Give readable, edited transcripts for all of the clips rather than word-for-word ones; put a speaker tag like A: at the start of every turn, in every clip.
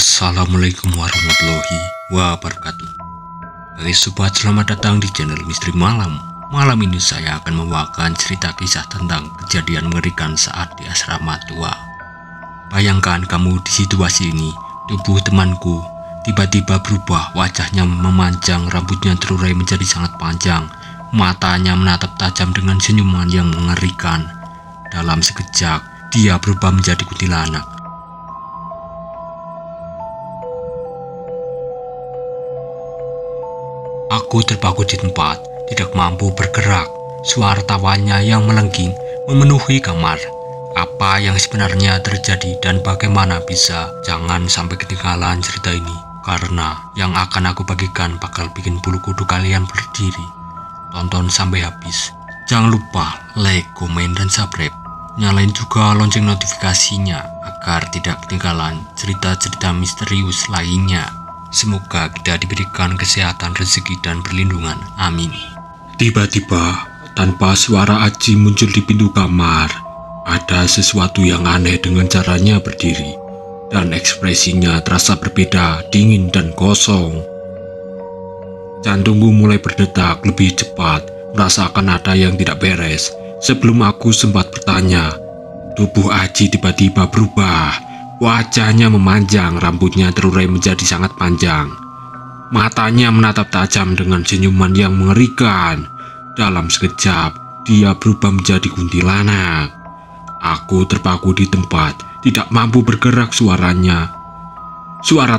A: Assalamualaikum warahmatullahi wabarakatuh. Hai sobat, selamat datang di channel Misteri Malam. Malam ini saya akan membawakan cerita kisah tentang kejadian mengerikan saat di asrama tua. Bayangkan kamu di situasi ini. Tubuh temanku tiba-tiba berubah, wajahnya memanjang, rambutnya terurai menjadi sangat panjang, matanya menatap tajam dengan senyuman yang mengerikan. Dalam sekejap, dia berubah menjadi kuntilanak. Aku terpaku di tempat, tidak mampu bergerak. Suara tawanya yang melengking memenuhi kamar. Apa yang sebenarnya terjadi dan bagaimana bisa? Jangan sampai ketinggalan cerita ini, karena yang akan aku bagikan bakal bikin bulu kuduk kalian berdiri. Tonton sampai habis. Jangan lupa like, komen, dan subscribe. Nyalain juga lonceng notifikasinya agar tidak ketinggalan cerita-cerita misterius lainnya. Semoga kita diberikan kesehatan, rezeki, dan perlindungan. Amin.
B: Tiba-tiba, tanpa suara Aji muncul di pintu kamar. Ada sesuatu yang aneh dengan caranya berdiri, dan ekspresinya terasa berbeda, dingin dan kosong. Jantungku mulai berdetak lebih cepat, merasakan ada yang tidak beres. Sebelum aku sempat bertanya, tubuh Aji tiba-tiba berubah. Wajahnya memanjang, rambutnya terurai menjadi sangat panjang. Matanya menatap tajam dengan senyuman yang mengerikan. Dalam sekejap, dia berubah menjadi kuntilanak. Aku terpaku di tempat, tidak mampu bergerak. Suara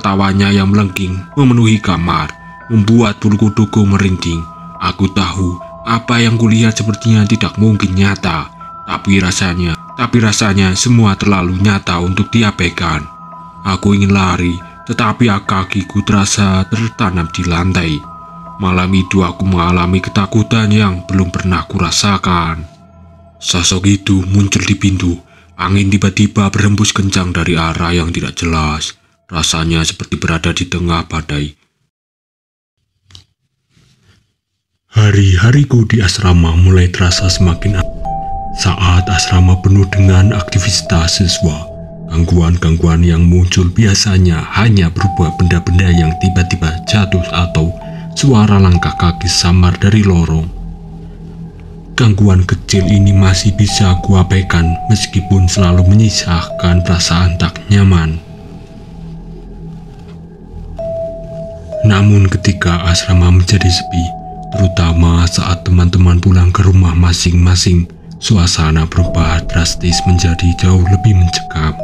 B: tawanya yang melengking memenuhi kamar, membuat bulu kuduku merinding. Aku tahu apa yang kulihat sepertinya tidak mungkin nyata, tapi rasanya semua terlalu nyata untuk diabaikan. Aku ingin lari, tetapi kakiku terasa tertanam di lantai. Malam itu aku mengalami ketakutan yang belum pernah kurasakan. Sosok itu muncul di pintu. Angin tiba-tiba berhembus kencang dari arah yang tidak jelas. Rasanya seperti berada di tengah badai. Hari-hariku di asrama mulai terasa semakin saat asrama penuh dengan aktivitas siswa. Gangguan-gangguan yang muncul biasanya hanya berupa benda-benda yang tiba-tiba jatuh atau suara langkah kaki samar dari lorong. Gangguan kecil ini masih bisa kuabaikan meskipun selalu menyisakan perasaan tak nyaman. Namun ketika asrama menjadi sepi, terutama saat teman-teman pulang ke rumah masing-masing, suasana berubah drastis menjadi jauh lebih mencekam.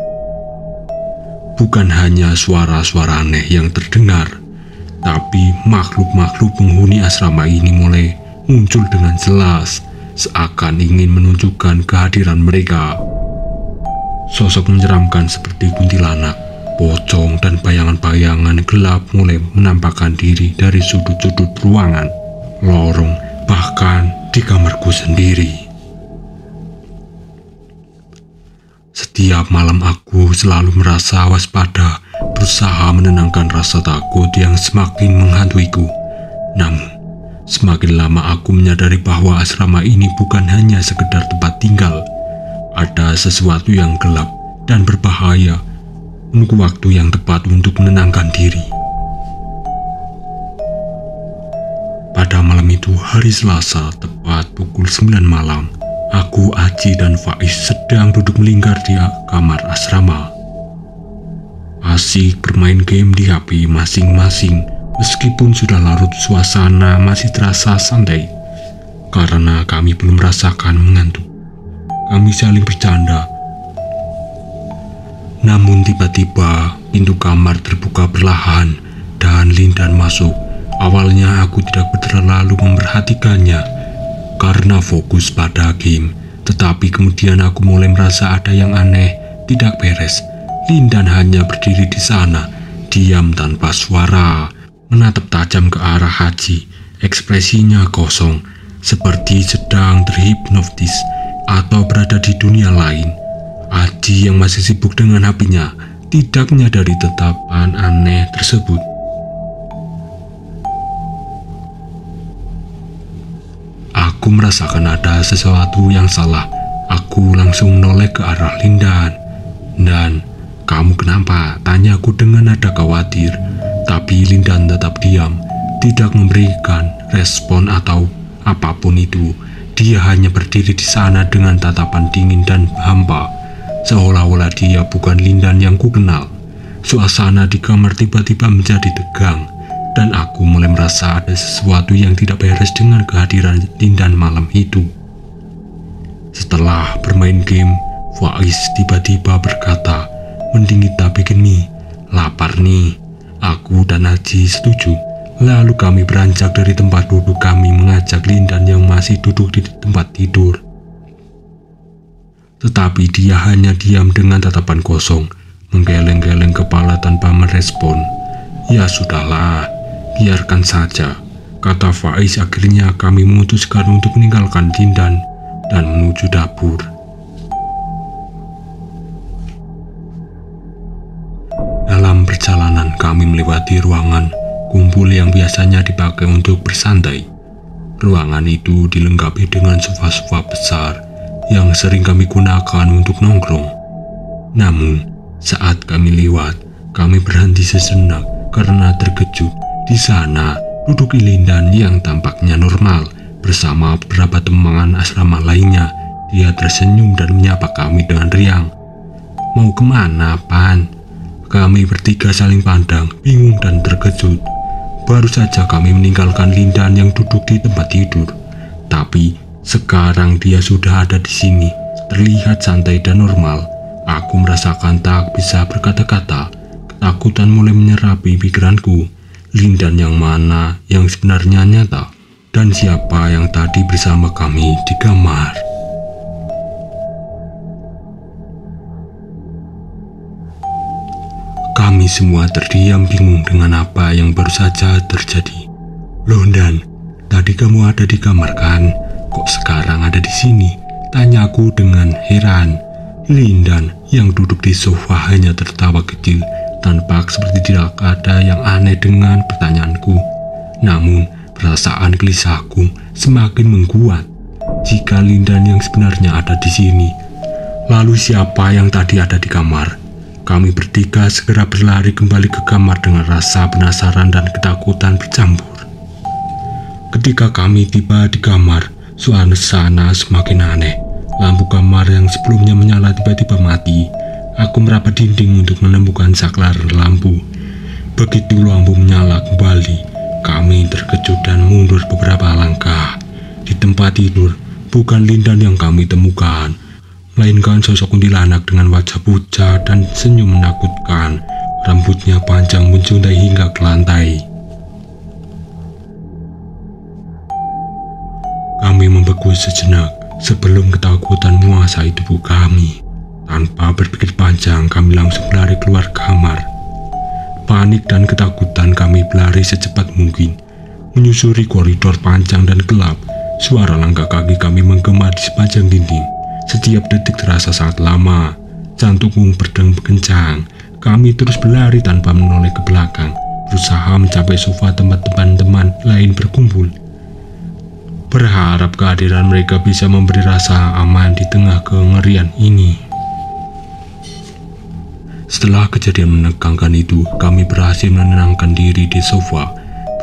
B: Bukan hanya suara-suara aneh yang terdengar, tapi makhluk-makhluk penghuni asrama ini mulai muncul dengan jelas, seakan ingin menunjukkan kehadiran mereka. Sosok menyeramkan seperti kuntilanak, pocong, dan bayangan-bayangan gelap mulai menampakkan diri dari sudut-sudut ruangan, lorong, bahkan di kamarku sendiri. Setiap malam aku selalu merasa waspada, berusaha menenangkan rasa takut yang semakin menghantuiku. Namun, semakin lama aku menyadari bahwa asrama ini bukan hanya sekedar tempat tinggal. Ada sesuatu yang gelap dan berbahaya, menunggu waktu yang tepat untuk menenangkan diri. Pada malam itu, hari Selasa, tepat pukul 9 malam, aku, Aji, dan Faiz sedang duduk melingkar di kamar asrama. Asik bermain game di HP masing-masing. Meskipun sudah larut, suasana masih terasa santai karena kami belum merasakan mengantuk. Kami saling bercanda. Namun tiba-tiba pintu kamar terbuka perlahan dan Lindan masuk. Awalnya aku tidak terlalu memperhatikannya karena fokus pada game, tetapi kemudian aku mulai merasa ada yang aneh, tidak beres. Lindan hanya berdiri di sana, diam tanpa suara, menatap tajam ke arah Haji. Ekspresinya kosong, seperti sedang terhipnotis atau berada di dunia lain. Haji yang masih sibuk dengan HP-nya tidak menyadari tatapan aneh tersebut. Aku merasakan ada sesuatu yang salah. Aku langsung menoleh ke arah Lindan, dan "Kamu kenapa?" tanyaku dengan nada khawatir. Tapi Lindan tetap diam, tidak memberikan respon atau apapun itu. Dia hanya berdiri di sana dengan tatapan dingin dan hampa, seolah-olah dia bukan Lindan yang kukenal. Suasana di kamar tiba-tiba menjadi tegang, dan aku mulai merasa ada sesuatu yang tidak beres dengan kehadiran Lindan malam itu. Setelah bermain game, Faiz tiba-tiba berkata, "Mending kita bikin mie, lapar nih." Aku dan Haji setuju. Lalu kami beranjak dari tempat duduk kami mengajak Lindan yang masih duduk di tempat tidur. Tetapi dia hanya diam dengan tatapan kosong, menggeleng-geleng kepala tanpa merespon. "Ya sudahlah, biarkan saja," kata Faiz. Akhirnya kami memutuskan untuk meninggalkan Lindan dan menuju dapur. Dalam perjalanan kami melewati ruangan kumpul yang biasanya dipakai untuk bersantai. Ruangan itu dilengkapi dengan sofa-sofa besar yang sering kami gunakan untuk nongkrong. Namun, saat kami lewat, kami berhenti sejenak karena terkejut. Di sana duduk Lindan yang tampaknya normal bersama beberapa teman asrama lainnya. Dia tersenyum dan menyapa kami dengan riang. "Mau kemana, Pan?" Kami bertiga saling pandang, bingung dan terkejut. Baru saja kami meninggalkan Lindan yang duduk di tempat tidur, tapi sekarang dia sudah ada di sini, terlihat santai dan normal. Aku merasakan tak bisa berkata-kata. Ketakutan mulai menyerapi pikiranku. Lindan yang mana yang sebenarnya nyata, dan siapa yang tadi bersama kami di kamar? Kami semua terdiam bingung dengan apa yang baru saja terjadi. "Loh Dan, tadi kamu ada di kamar kan? Kok sekarang ada di sini?" tanyaku dengan heran. Lindan yang duduk di sofa hanya tertawa kecil, tampak seperti tidak ada yang aneh dengan pertanyaanku. Namun, perasaan gelisahku semakin menguat. Jika Lindan yang sebenarnya ada di sini, lalu siapa yang tadi ada di kamar? Kami bertiga segera berlari kembali ke kamar dengan rasa penasaran dan ketakutan bercampur. Ketika kami tiba di kamar, suasana semakin aneh. Lampu kamar yang sebelumnya menyala tiba-tiba mati. Aku merapat dinding untuk menemukan saklar lampu. Begitu lampu menyala kembali, kami terkejut dan mundur beberapa langkah. Di tempat tidur, bukan Lindan yang kami temukan, melainkan sosok kuntilanak dengan wajah pucat dan senyum menakutkan. Rambutnya panjang menjuntai hingga ke lantai. Kami membeku sejenak sebelum ketakutan menguasai tubuh kami. Tanpa berpikir panjang, kami langsung berlari keluar kamar. Panik dan ketakutan kami berlari secepat mungkin, menyusuri koridor panjang dan gelap. Suara langkah kaki kami menggema di sepanjang dinding. Setiap detik terasa sangat lama. Jantungku berdenyut kencang. Kami terus berlari tanpa menoleh ke belakang, berusaha mencapai sofa tempat teman-teman lain berkumpul. Berharap kehadiran mereka bisa memberi rasa aman di tengah kengerian ini. Setelah kejadian menegangkan itu, kami berhasil menenangkan diri di sofa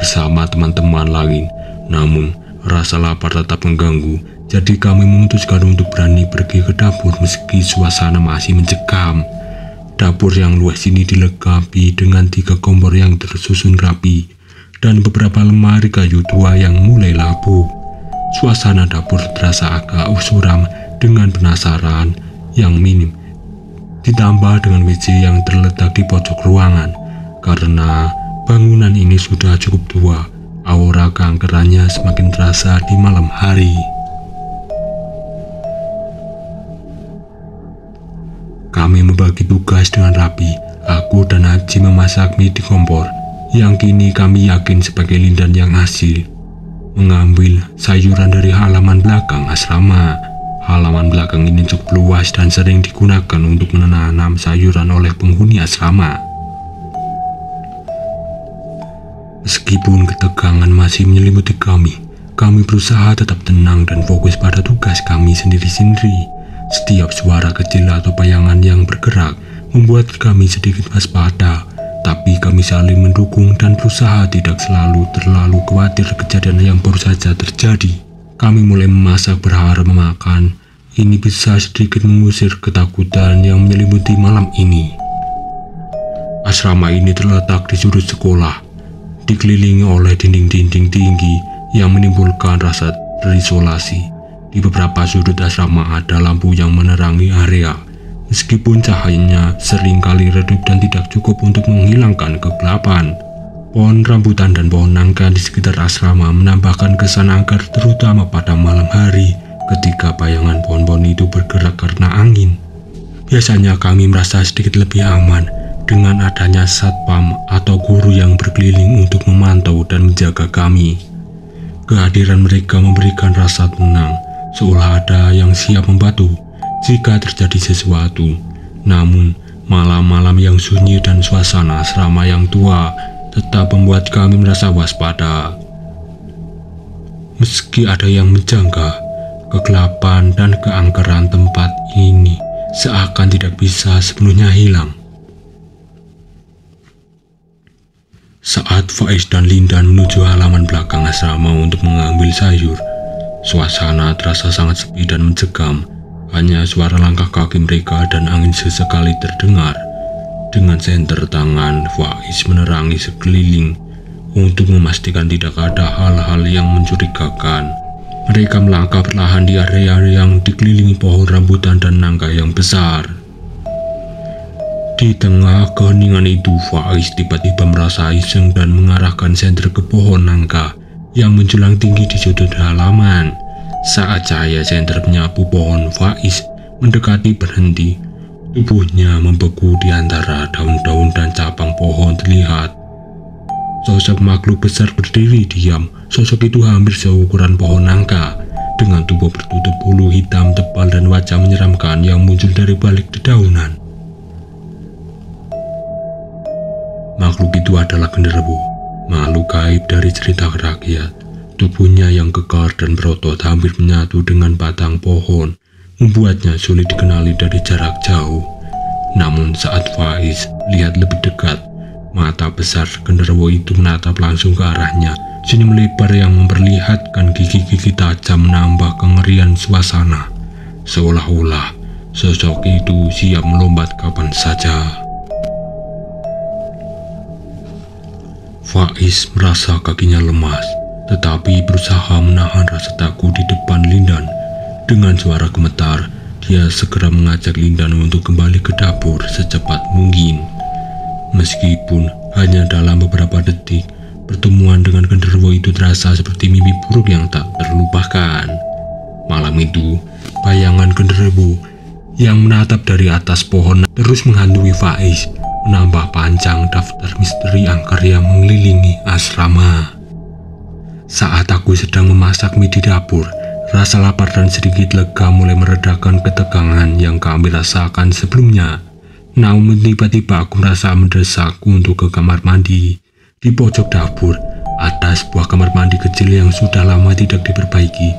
B: bersama teman-teman lain. Namun, rasa lapar tetap mengganggu. Jadi kami memutuskan untuk berani pergi ke dapur meski suasana masih mencekam. Dapur yang luas ini dilengkapi dengan 3 kompor yang tersusun rapi dan beberapa lemari kayu tua yang mulai lapu. Suasana dapur terasa agak suram dengan penasaran yang minim, ditambah dengan WC yang terletak di pojok ruangan. Karena bangunan ini sudah cukup tua, aura keangkerannya semakin terasa di malam hari. Kami membagi tugas dengan rapi. Aku dan Haji memasak mie di kompor, yang kini kami yakin sebagai Lindan yang asli. Mengambil sayuran dari halaman belakang asrama. Halaman belakang ini cukup luas dan sering digunakan untuk menanam sayuran oleh penghuni asrama. Meskipun ketegangan masih menyelimuti kami berusaha tetap tenang dan fokus pada tugas kami sendiri-sendiri. Setiap suara kecil atau bayangan yang bergerak membuat kami sedikit waspada. Tapi kami saling mendukung dan berusaha tidak selalu terlalu khawatir kejadian yang baru saja terjadi. Kami mulai memasak berharap memakan. Ini bisa sedikit mengusir ketakutan yang menyelimuti malam ini. Asrama ini terletak di sudut sekolah, dikelilingi oleh dinding-dinding tinggi yang menimbulkan rasa terisolasi. Di beberapa sudut asrama ada lampu yang menerangi area. Meskipun cahayanya seringkali redup dan tidak cukup untuk menghilangkan kegelapan. Pohon rambutan dan pohon nangka di sekitar asrama menambahkan kesan angker, terutama pada malam hari ketika bayangan pohon-pohon itu bergerak karena angin. Biasanya kami merasa sedikit lebih aman dengan adanya satpam atau guru yang berkeliling untuk memantau dan menjaga kami. Kehadiran mereka memberikan rasa tenang, seolah ada yang siap membantu jika terjadi sesuatu. Namun, malam-malam yang sunyi dan suasana asrama yang tua tetap membuat kami merasa waspada. Meski ada yang menjangka, kegelapan dan keangkeran tempat ini seakan tidak bisa sepenuhnya hilang. Saat Faiz dan Lindan menuju halaman belakang asrama untuk mengambil sayur, suasana terasa sangat sepi dan mencekam. Hanya suara langkah kaki mereka dan angin sesekali terdengar. Dengan senter tangan, Faiz menerangi sekeliling untuk memastikan tidak ada hal-hal yang mencurigakan. Mereka melangkah perlahan di area yang dikelilingi pohon rambutan dan nangka yang besar. Di tengah keheningan itu, Faiz tiba-tiba merasa iseng dan mengarahkan senter ke pohon nangka yang menjulang tinggi di sudut halaman. Saat cahaya senter menyapu pohon, Faiz mendekati berhenti. Tubuhnya membeku di antara daun-daun dan cabang pohon terlihat. Sosok makhluk besar berdiri diam. Sosok itu hampir seukuran pohon nangka, dengan tubuh bertutup bulu hitam tebal dan wajah menyeramkan yang muncul dari balik dedaunan. Makhluk itu adalah genderuwo, makhluk gaib dari cerita rakyat. Tubuhnya yang kekar dan berotot hampir menyatu dengan batang pohon, membuatnya sulit dikenali dari jarak jauh. Namun saat Faiz lihat lebih dekat, mata besar genderuwo itu menatap langsung ke arahnya. Senyum lebar yang memperlihatkan gigi-gigi tajam menambah kengerian suasana. Seolah-olah sosok itu siap melompat kapan saja. Faiz merasa kakinya lemas, tetapi berusaha menahan rasa takut di depan Lindan. Dengan suara gemetar, dia segera mengajak Lindan untuk kembali ke dapur secepat mungkin. Meskipun hanya dalam beberapa detik, pertemuan dengan genderuwo itu terasa seperti mimpi buruk yang tak terlupakan. Malam itu, bayangan genderuwo yang menatap dari atas pohon terus menghantui Faiz, menambah panjang daftar misteri angker yang mengelilingi asrama. Saat aku sedang memasak mie di dapur, rasa lapar dan sedikit lega mulai meredakan ketegangan yang kami rasakan sebelumnya. Namun tiba-tiba aku merasa mendesakku untuk ke kamar mandi. Di pojok dapur, ada sebuah kamar mandi kecil yang sudah lama tidak diperbaiki.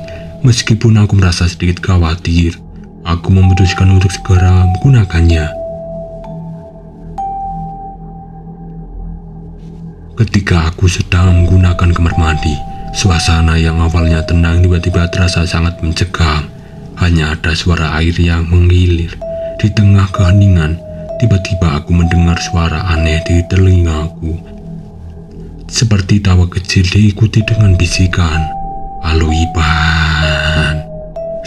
B: Meskipun aku merasa sedikit khawatir, aku memutuskan untuk segera menggunakannya. Ketika aku sedang menggunakan kamar mandi, suasana yang awalnya tenang tiba-tiba terasa sangat mencekam. Hanya ada suara air yang mengalir. Di tengah keheningan, tiba-tiba aku mendengar suara aneh di telingaku. Seperti tawa kecil diikuti dengan bisikan, "Halo Iban."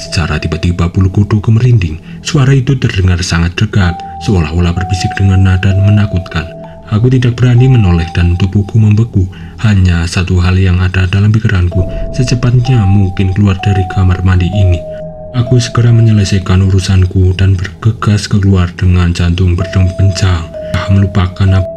B: Secara tiba-tiba bulu kuduku merinding. Suara itu terdengar sangat dekat, seolah-olah berbisik dengan nada menakutkan. Aku tidak berani menoleh dan tubuhku membeku. Hanya satu hal yang ada dalam pikiranku, secepatnya mungkin keluar dari kamar mandi ini. Aku segera menyelesaikan urusanku dan bergegas keluar dengan jantung berdebar kencang, melupakan apa